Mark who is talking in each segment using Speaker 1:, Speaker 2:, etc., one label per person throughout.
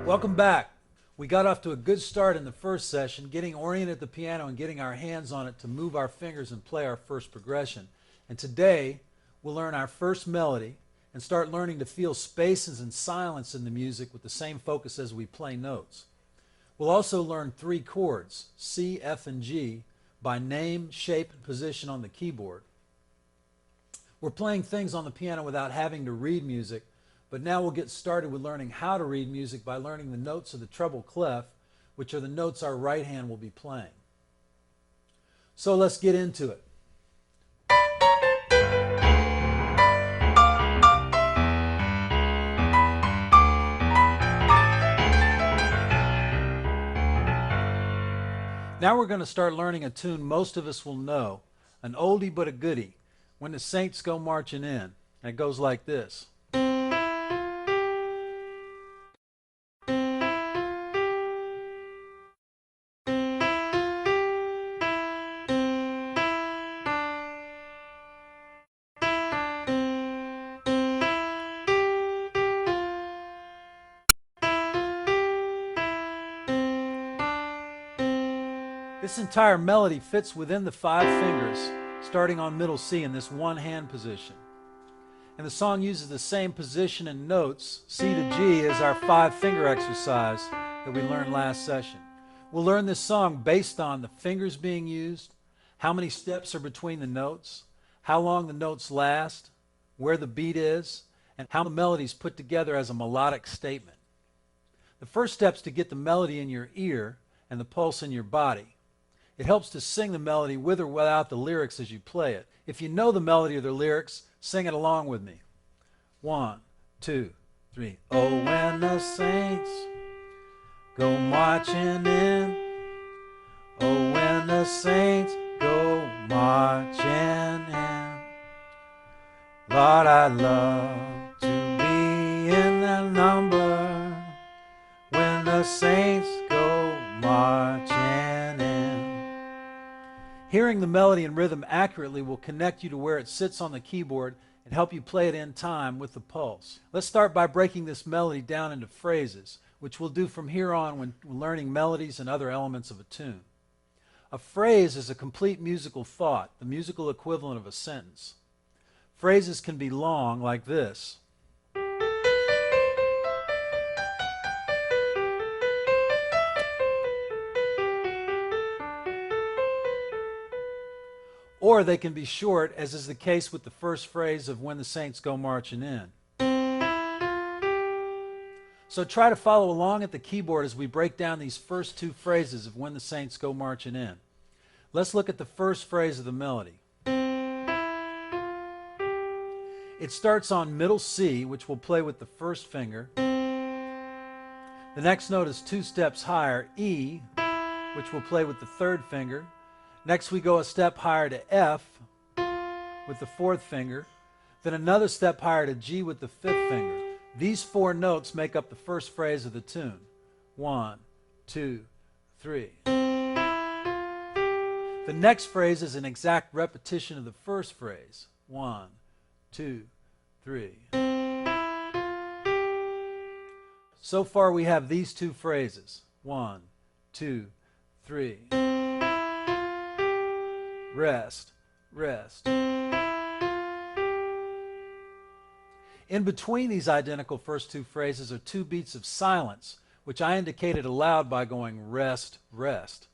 Speaker 1: Welcome back. We got off to a good start in the first session, getting oriented at the piano and getting our hands on it to move our fingers and play our first progression. And today, we'll learn our first melody and start learning to feel spaces and silence in the music with the same focus as we play notes. We'll also learn 3 chords, C, F, and G, by name, shape, and position on the keyboard. We're playing things on the piano without having to read music, but now we'll get started with learning how to read music by learning the notes of the treble clef, which are the notes our right hand will be playing. So let's get into it. Now we're going to start learning a tune most of us will know, an oldie but a goodie, When the Saints Go Marching In. And it goes like this. This entire melody fits within the 5 fingers, starting on middle C in this one hand position. And the song uses the same position and notes, C to G, as our 5 finger exercise that we learned last session. We'll learn this song based on the fingers being used, how many steps are between the notes, how long the notes last, where the beat is, and how the melody is put together as a melodic statement. The first step is to get the melody in your ear and the pulse in your body. It helps to sing the melody with or without the lyrics as you play it. If you know the melody or the lyrics, sing it along with me. 1, 2, 3. Oh, when the saints go marching in. Oh, when the saints go marching in. Lord, I love to be in the number when the saints go marching in. Hearing the melody and rhythm accurately will connect you to where it sits on the keyboard and help you play it in time with the pulse. Let's start by breaking this melody down into phrases, which we'll do from here on when learning melodies and other elements of a tune. A phrase is a complete musical thought, the musical equivalent of a sentence. Phrases can be long, like this. Or they can be short, as is the case with the first phrase of When the Saints Go Marching In. So try to follow along at the keyboard as we break down these first 2 phrases of When the Saints Go Marching In. Let's look at the first phrase of the melody. It starts on middle C, which we'll play with the first finger. The next note is 2 steps higher, E, which we'll play with the 3rd finger. Next we go a step higher to F with the 4th finger, then another step higher to G with the 5th finger. These 4 notes make up the first phrase of the tune. 1, 2, 3. The next phrase is an exact repetition of the first phrase. 1, 2, 3. So far we have these 2 phrases. 1, 2, 3. Rest, rest. In between these identical first 2 phrases are 2 beats of silence, which I indicated aloud by going rest, rest.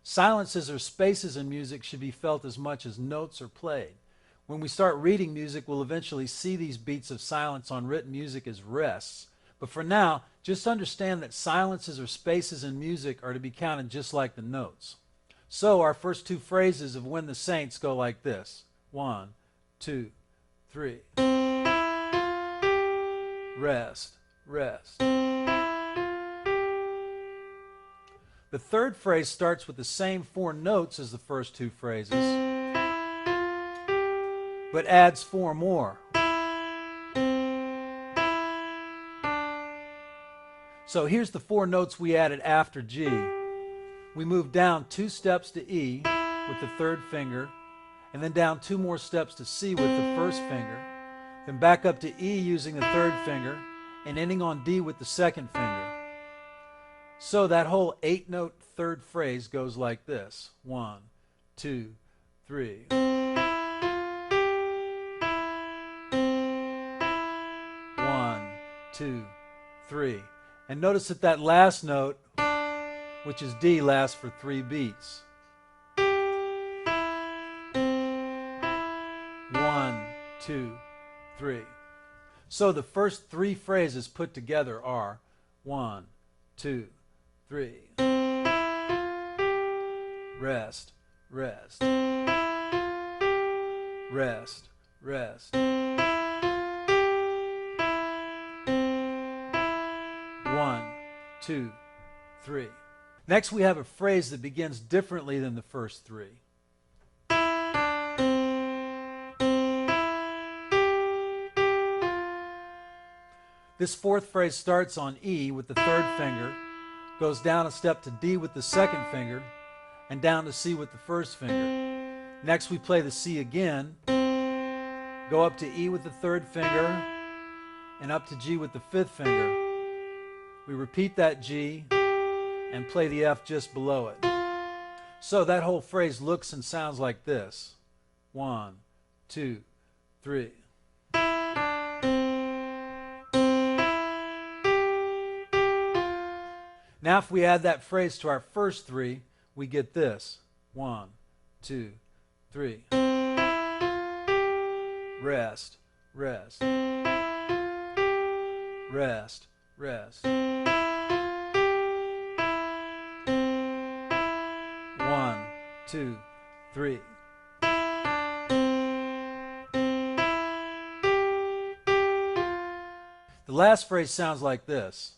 Speaker 1: Silences or spaces in music should be felt as much as notes are played. When we start reading music, we'll eventually see these beats of silence on written music as rests. But for now, Just understand that silences or spaces in music are to be counted just like the notes. So our first two phrases of When the Saints go like this. 1, 2, 3. Rest, rest. The third phrase starts with the same 4 notes as the first two phrases, but adds 4 more. So here's the 4 notes we added after G. We move down 2 steps to E with the third finger, and then down 2 more steps to C with the first finger, then back up to E using the third finger, and ending on D with the second finger. So that whole 8-note third phrase goes like this. 1, 2, 3. 1, 2, 3. And notice that that last note, which is D, lasts for 3 beats. 1, 2, 3. So the first 3 phrases put together are 1, 2, 3. Rest, rest. Rest, rest. 1, 2, 3. Next we have a phrase that begins differently than the first 3. This fourth phrase starts on E with the third finger, goes down a step to D with the second finger, and down to C with the first finger. Next we play the C again, go up to E with the third finger, and up to G with the fifth finger. We repeat that G and play the F just below it. So that whole phrase looks and sounds like this. 1, 2, 3. Now if we add that phrase to our first 3, we get this. 1, 2, 3. Rest, rest. Rest, rest. 1, 2, 3. The last phrase sounds like this.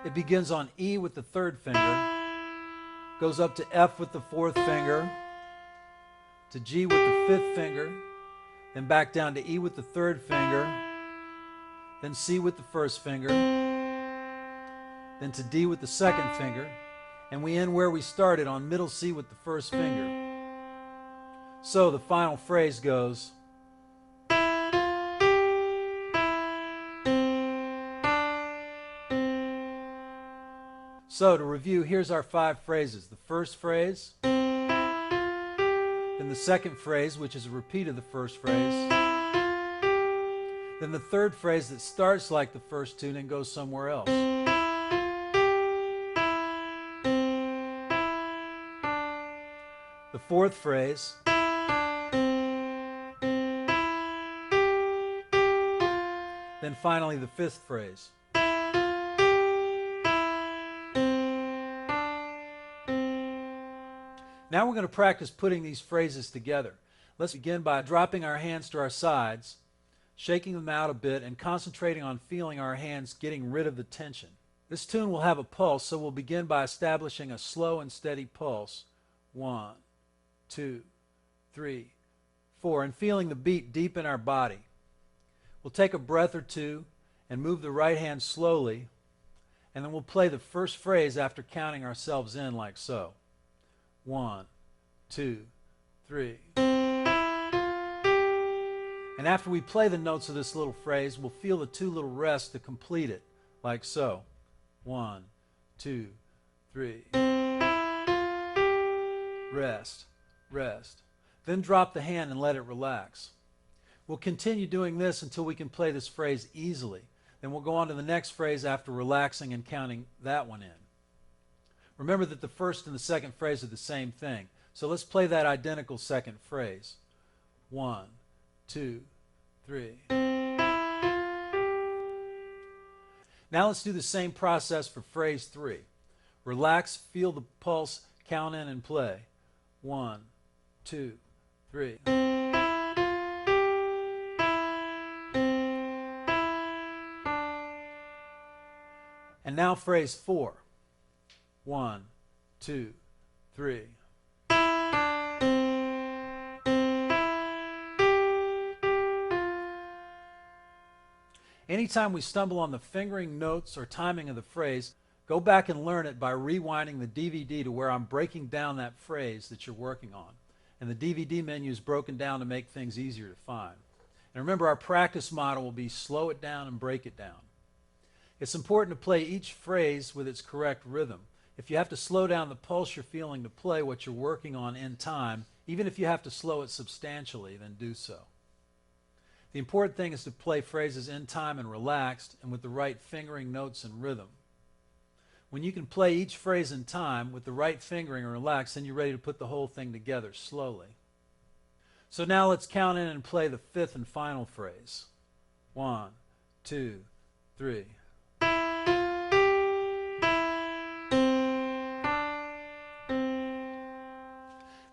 Speaker 1: It begins on E with the third finger, goes up to F with the fourth finger, to G with the fifth finger, then back down to E with the third finger, then C with the first finger, then to D with the second finger, and we end where we started on middle C with the first finger. So the final phrase goes, so to review, here's our 5 phrases. The first phrase, then the second phrase, which is a repeat of the first phrase, then the third phrase that starts like the first 2 and goes somewhere else. The fourth phrase, then finally the fifth phrase. Now we're going to practice putting these phrases together. Let's begin by dropping our hands to our sides, shaking them out a bit, and concentrating on feeling our hands getting rid of the tension. This tune will have a pulse, so we'll begin by establishing a slow and steady pulse. 1, 2, 3, 4, and feeling the beat deep in our body. We'll take a breath or two and move the right hand slowly, and then we'll play the first phrase after counting ourselves in like so. 1, 2, 3. And after we play the notes of this little phrase, we'll feel the 2 little rests to complete it, like so. 1, 2, 3. Rest, rest. Then drop the hand and let it relax. We'll continue doing this until we can play this phrase easily. Then we'll go on to the next phrase after relaxing and counting that one in. Remember that the first and the second phrase are the same thing. So let's play that identical second phrase. 1, 2, 3. Now let's do the same process for phrase 3. Relax, feel the pulse, count in and play. 1, 2, 3. And now phrase 4. 1, 2, 3. Anytime we stumble on the fingering, notes, or timing of the phrase, go back and learn it by rewinding the DVD to where I'm breaking down that phrase that you're working on. And the DVD menu is broken down to make things easier to find. And remember, our practice model will be slow it down and break it down. It's important to play each phrase with its correct rhythm. If you have to slow down the pulse you're feeling to play what you're working on in time, even if you have to slow it substantially, then do so. The important thing is to play phrases in time and relaxed and with the right fingering, notes, and rhythm. When you can play each phrase in time with the right fingering and relaxed, then you're ready to put the whole thing together slowly. So now let's count in and play the fifth and final phrase. 1, 2, 3.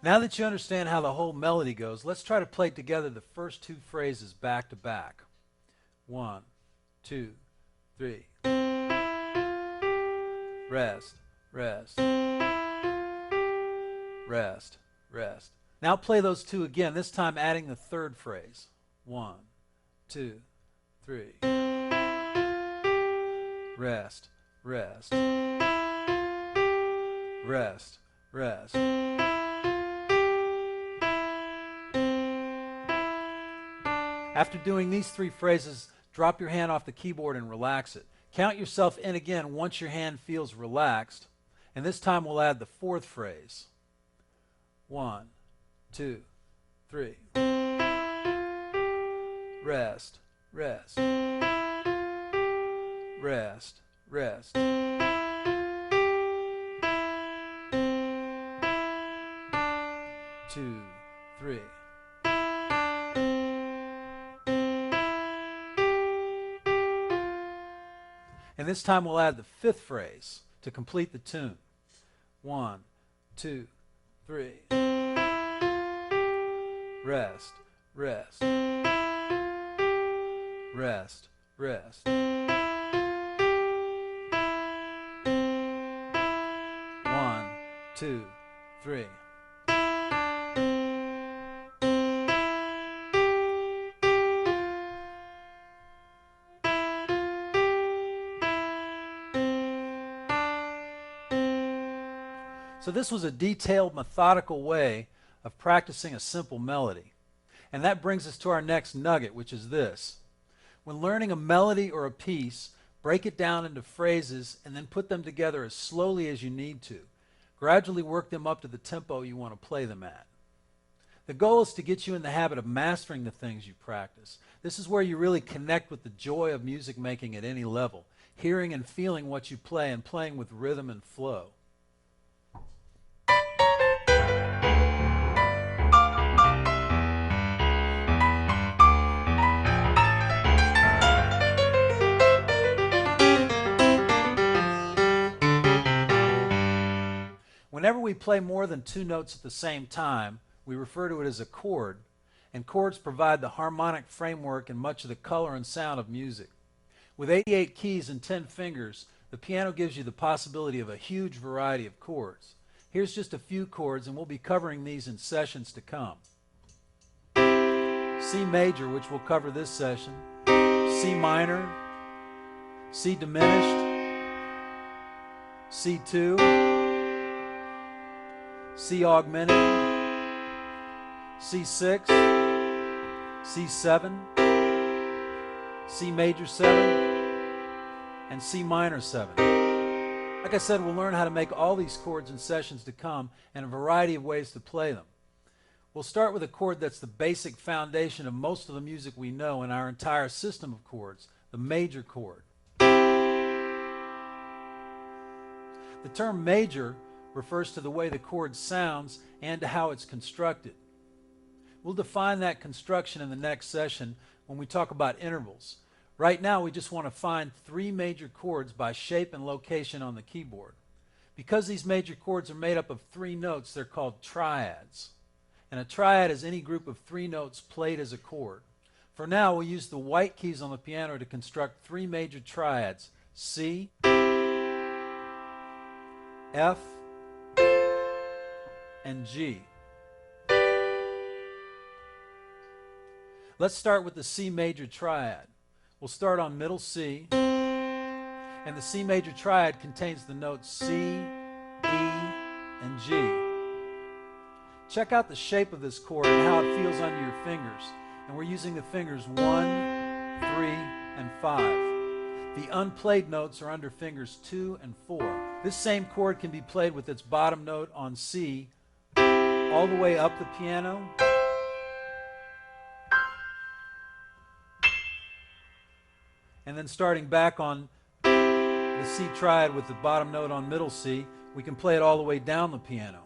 Speaker 1: Now that you understand how the whole melody goes, let's try to play together the first two phrases back to back. 1, 2, 3. Rest, rest, rest, rest. Now play those two again, this time adding the third phrase. 1, 2, 3. Rest, rest, rest, rest. After doing these three phrases, drop your hand off the keyboard and relax it. Count yourself in again once your hand feels relaxed, and this time we'll add the fourth phrase. 1, 2, 3. Rest, rest, rest, rest. Two, three. And this time we'll add the fifth phrase to complete the tune. 1, 2, 3. Rest, rest, rest, rest. 1, 2, 3. So this was a detailed, methodical way of practicing a simple melody. And that brings us to our next nugget, which is this. When learning a melody or a piece, break it down into phrases and then put them together as slowly as you need to. Gradually work them up to the tempo you want to play them at. The goal is to get you in the habit of mastering the things you practice. This is where you really connect with the joy of music making at any level, hearing and feeling what you play and playing with rhythm and flow. Whenever we play more than two notes at the same time, we refer to it as a chord, and chords provide the harmonic framework and much of the color and sound of music. With 88 keys and 10 fingers, the piano gives you the possibility of a huge variety of chords. Here's just a few chords, and we'll be covering these in sessions to come. C major, which we'll cover this session, C minor, C diminished, C2, C augmented, C6, C7, C major 7, and C minor 7. Like I said, we'll learn how to make all these chords in sessions to come and a variety of ways to play them. We'll start with a chord that's the basic foundation of most of the music we know in our entire system of chords, the major chord. The term major refers to the way the chord sounds and to how it's constructed. We'll define that construction in the next session when we talk about intervals. Right now, we just want to find three major chords by shape and location on the keyboard. Because these major chords are made up of three notes, they're called triads. And a triad is any group of three notes played as a chord. For now, we'll use the white keys on the piano to construct three major triads: C, F, and G. Let's start with the C major triad. We'll start on middle C, and the C major triad contains the notes C, E, and G. Check out the shape of this chord and how it feels under your fingers. And we're using the fingers 1, 3, and 5. The unplayed notes are under fingers 2 and 4. This same chord can be played with its bottom note on C all the way up the piano, and then starting back on the C triad with the bottom note on middle C, we can play it all the way down the piano.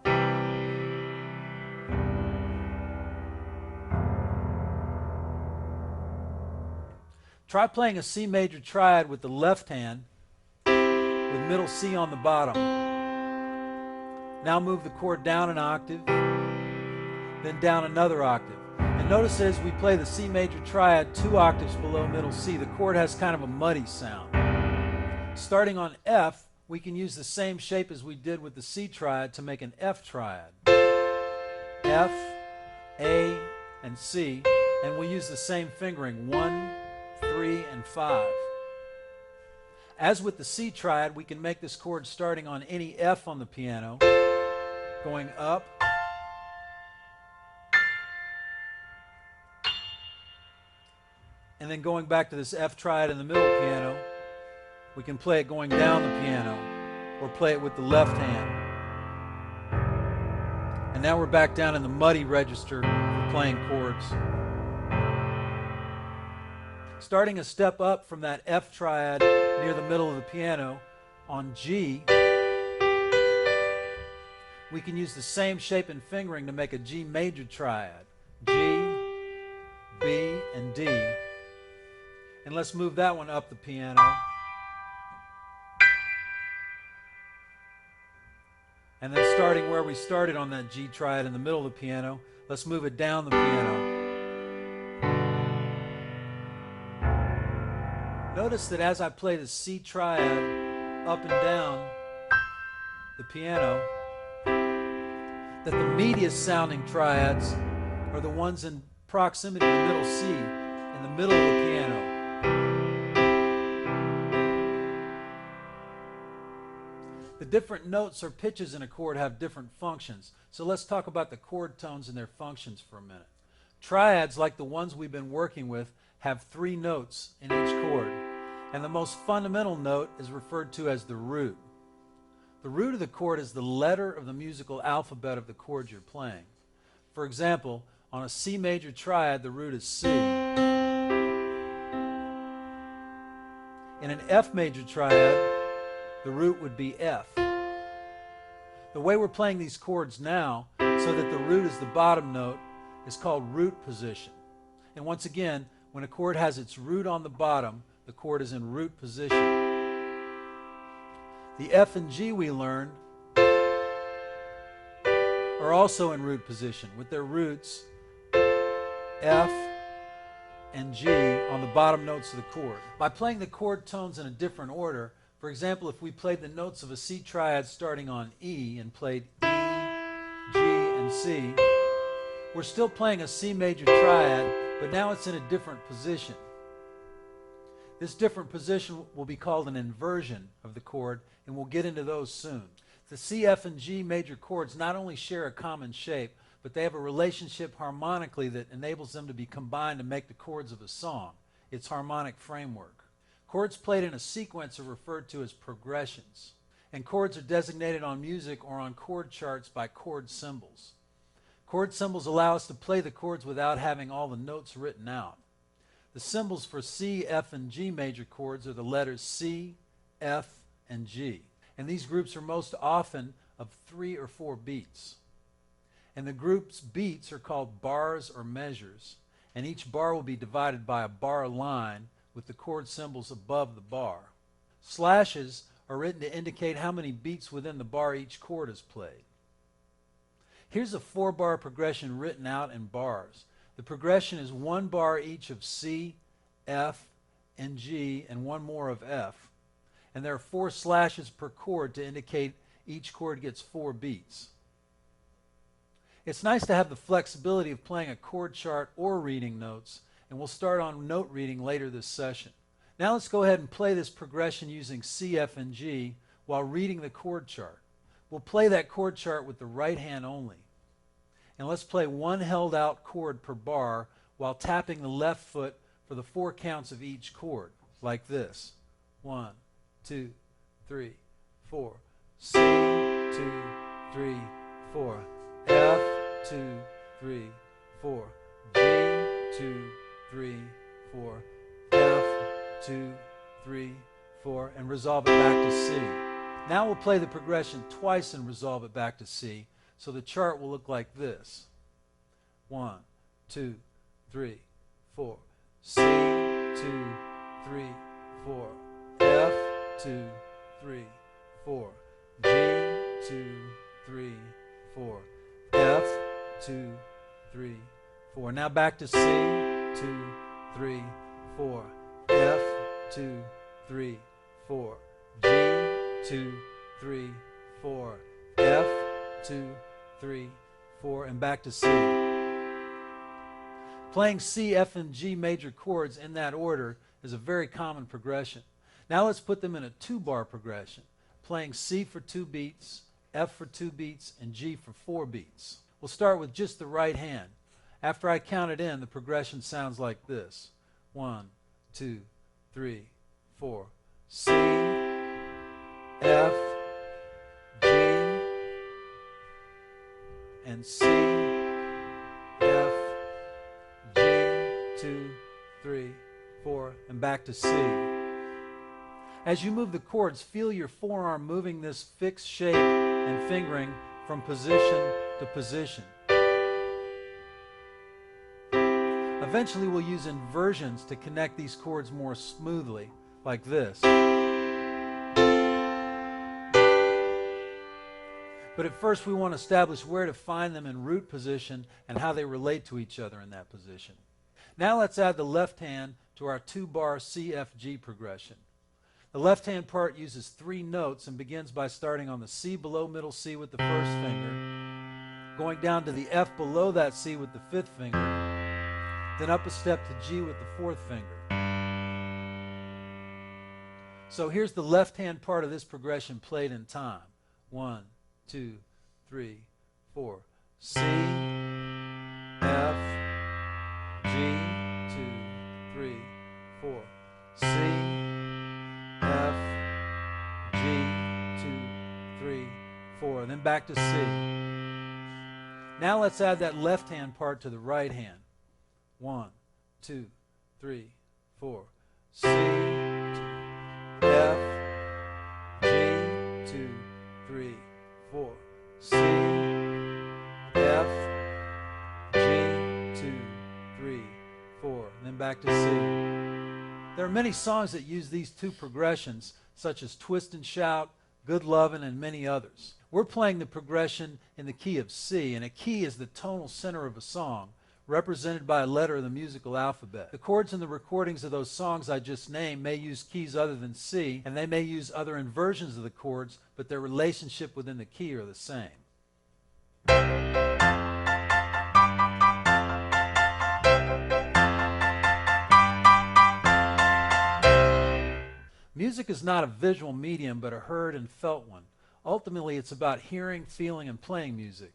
Speaker 1: Try playing a C major triad with the left hand with middle C on the bottom. Now move the chord down an octave, then down another octave. And notice as we play the C major triad 2 octaves below middle C, the chord has kind of a muddy sound. Starting on F, we can use the same shape as we did with the C triad to make an F triad. F, A, and C, and we'll use the same fingering, 1, 3, and 5. As with the C triad, we can make this chord starting on any F on the piano, going up, and then going back to this F triad in the middle piano. We can play it going down the piano, or play it with the left hand. And now we're back down in the muddy register for playing chords. Starting a step up from that F triad near the middle of the piano on G, we can use the same shape and fingering to make a G major triad. G, B, and D. And let's move that one up the piano. And then starting where we started on that G triad in the middle of the piano, let's move it down the piano. Notice that as I play the C triad up and down the piano, that the meatiest sounding triads are the ones in proximity to middle C, in the middle of the piano. The different notes or pitches in a chord have different functions. So let's talk about the chord tones and their functions for a minute. Triads, like the ones we've been working with, have 3 notes in each chord. And the most fundamental note is referred to as the root. The root of the chord is the letter of the musical alphabet of the chord you're playing. For example, on a C major triad, the root is C. In an F major triad, the root would be F. The way we're playing these chords now, so that the root is the bottom note, is called root position. And once again, when a chord has its root on the bottom, the chord is in root position. The F and G we learned are also in root position, with their roots F and G on the bottom notes of the chord. By playing the chord tones in a different order, for example, if we played the notes of a C triad starting on E and played E, G, and C, we're still playing a C major triad, but now it's in a different position. This different position will be called an inversion of the chord, and we'll get into those soon. The C, F, and G major chords not only share a common shape, but they have a relationship harmonically that enables them to be combined to make the chords of a song. It's harmonic framework. Chords played in a sequence are referred to as progressions, and chords are designated on music or on chord charts by chord symbols. Chord symbols allow us to play the chords without having all the notes written out. The symbols for C, F, and G major chords are the letters C, F, and G. And these groups are most often of 3 or 4 beats. And the group's beats are called bars or measures, and each bar will be divided by a bar line with the chord symbols above the bar. Slashes are written to indicate how many beats within the bar each chord is played. Here's a 4-bar progression written out in bars. The progression is 1 bar each of C, F, and G, and 1 more of F. And there are 4 slashes per chord to indicate each chord gets 4 beats. It's nice to have the flexibility of playing a chord chart or reading notes, and we'll start on note reading later this session. Now let's go ahead and play this progression using C, F, and G while reading the chord chart. We'll play that chord chart with the right hand only. And let's play 1 held out chord per bar while tapping the left foot for the 4 counts of each chord, like this. 1, 2, 3, 4. C, 2, 3, 4. F, 2, 3, 4. G, 2, 3, 4. F, 2, 3, 4, and resolve it back to C. Now we'll play the progression twice and resolve it back to C, so the chart will look like this. 1, 2, 3, 4. C, 2, 3, 4. F, 2, 3, 4. G, 2, 3, 4. F, 2, 3, 4. Now back to C, 2, 3, 4. F, 2, 3, 4. G, 2, 3, 4. F, 2, 3, 4, and back to C. Playing C, F, and G major chords in that order is a very common progression. Now let's put them in a 2-bar progression, playing C for 2 beats, F for 2 beats, and G for 4 beats. We'll start with just the right hand. After I count it in, the progression sounds like this. 1, 2, 3, 4. C, F, G, and C, F, G, 2, 3, 4, and back to C. As you move the chords, feel your forearm moving this fixed shape and fingering from position to position. Eventually we'll use inversions to connect these chords more smoothly, like this. But at first we want to establish where to find them in root position and how they relate to each other in that position. Now let's add the left hand to our 2-bar C, F, G progression. The left hand part uses 3 notes and begins by starting on the C below middle C with the first finger, going down to the F below that C with the 5th finger, then up a step to G with the 4th finger. So here's the left hand part of this progression played in time. 1, 2, 3, 4. C, F, G, 2, 3, 4. C, F, G, 2, 3, 4. Then back to C. Now let's add that left hand part to the right hand. 1, 2, 3, 4. C, 2, F, G, 2, 3, 4. C, F, G, 2, 3, 4. Then back to C. There are many songs that use these 2 progressions, such as Twist and Shout, Good Lovin', and many others. We're playing the progression in the key of C, and a key is the tonal center of a song, represented by a letter of the musical alphabet. The chords in the recordings of those songs I just named may use keys other than C, and they may use other inversions of the chords, but their relationship within the key are the same. Music is not a visual medium, but a heard and felt one. Ultimately, it's about hearing, feeling, and playing music.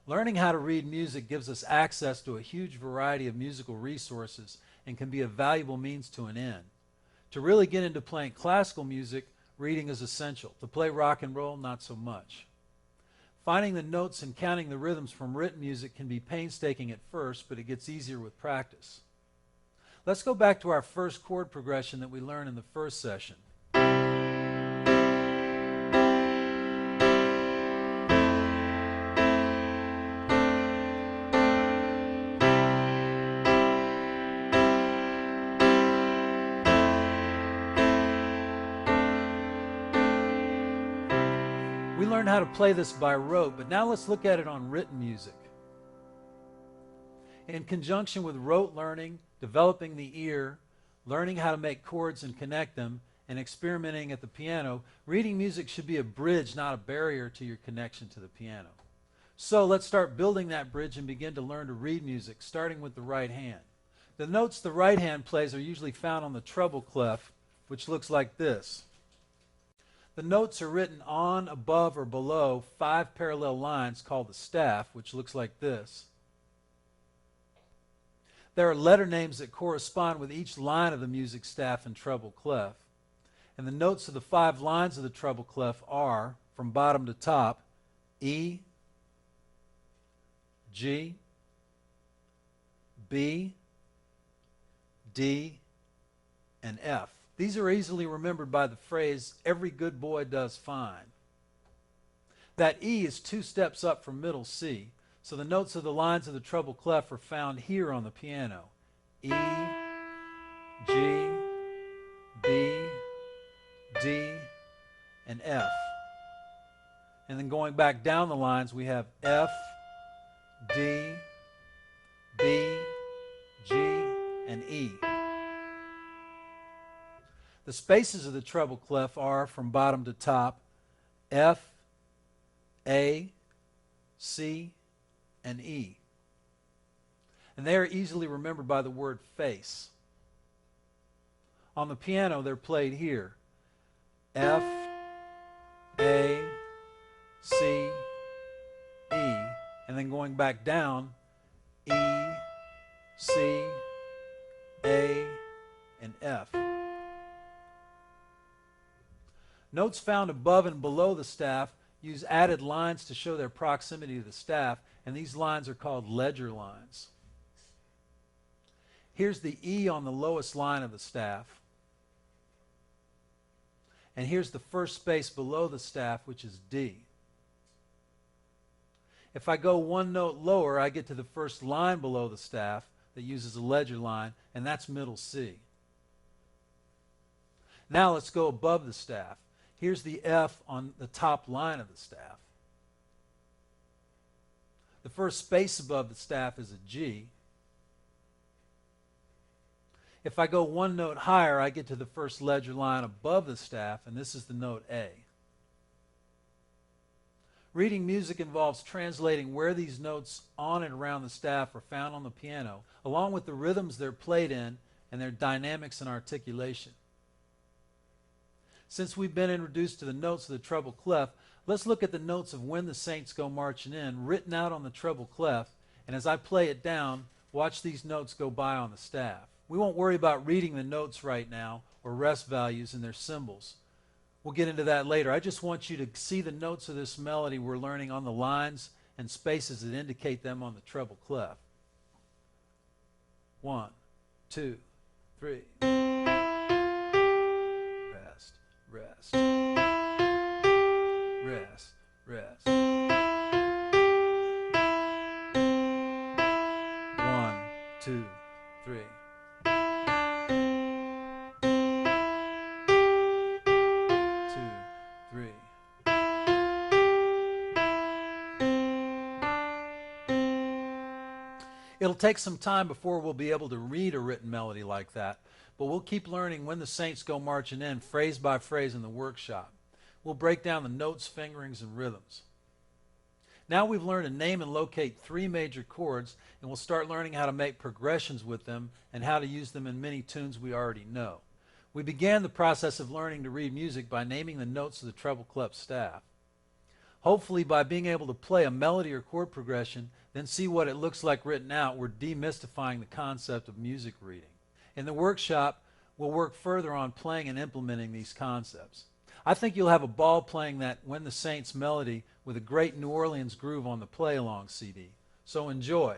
Speaker 1: Learning how to read music gives us access to a huge variety of musical resources and can be a valuable means to an end. To really get into playing classical music, reading is essential. To play rock and roll, not so much. Finding the notes and counting the rhythms from written music can be painstaking at first, but it gets easier with practice. Let's go back to our first chord progression that we learned in the first session. We learned how to play this by rote, but now let's look at it on written music. In conjunction with rote learning, developing the ear, learning how to make chords and connect them, and experimenting at the piano, reading music should be a bridge, not a barrier to your connection to the piano. So let's start building that bridge and begin to learn to read music, starting with the right hand. The notes the right hand plays are usually found on the treble clef, which looks like this. The notes are written on, above, or below 5 parallel lines called the staff, which looks like this. There are letter names that correspond with each line of the music staff and treble clef. And the notes of the 5 lines of the treble clef are, from bottom to top, E, G, B, D, and F. These are easily remembered by the phrase, every good boy does fine. That E is 2 steps up from middle C, so the notes of the lines of the treble clef are found here on the piano. E, G, B, D, and F. And then going back down the lines, we have F, D, B, G, and E. The spaces of the treble clef are, from bottom to top, F, A, C, and E. And they are easily remembered by the word face. On the piano, they're played here. F, A, C, E, and then going back down, E, C, A, and F. Notes found above and below the staff use added lines to show their proximity to the staff, and these lines are called ledger lines. Here's the E on the lowest line of the staff. And here's the first space below the staff, which is D. If I go 1 note lower, I get to the first line below the staff that uses a ledger line, and that's middle C. Now let's go above the staff. Here's the F on the top line of the staff. The first space above the staff is a G. If I go 1 note higher, I get to the first ledger line above the staff, and this is the note A. Reading music involves translating where these notes on and around the staff are found on the piano, along with the rhythms they're played in and their dynamics and articulation. Since we've been introduced to the notes of the treble clef, let's look at the notes of When the Saints Go Marching In, written out on the treble clef, and as I play it down, watch these notes go by on the staff. We won't worry about reading the notes right now, or rest values and their symbols. We'll get into that later. I just want you to see the notes of this melody we're learning on the lines and spaces that indicate them on the treble clef. 1, 2, 3. Rest, rest, rest, rest. 1, 2, 3. 2, 3. It'll take some time before we'll be able to read a written melody like that, but we'll keep learning When the Saints Go Marching In, phrase by phrase in the workshop. We'll break down the notes, fingerings, and rhythms. Now we've learned to name and locate 3 major chords, and we'll start learning how to make progressions with them and how to use them in many tunes we already know. We began the process of learning to read music by naming the notes of the treble clef staff. Hopefully, by being able to play a melody or chord progression, then see what it looks like written out, we're demystifying the concept of music reading. In the workshop, we'll work further on playing and implementing these concepts. I think you'll have a ball playing that When the Saints melody with a great New Orleans groove on the play-along CD. So enjoy.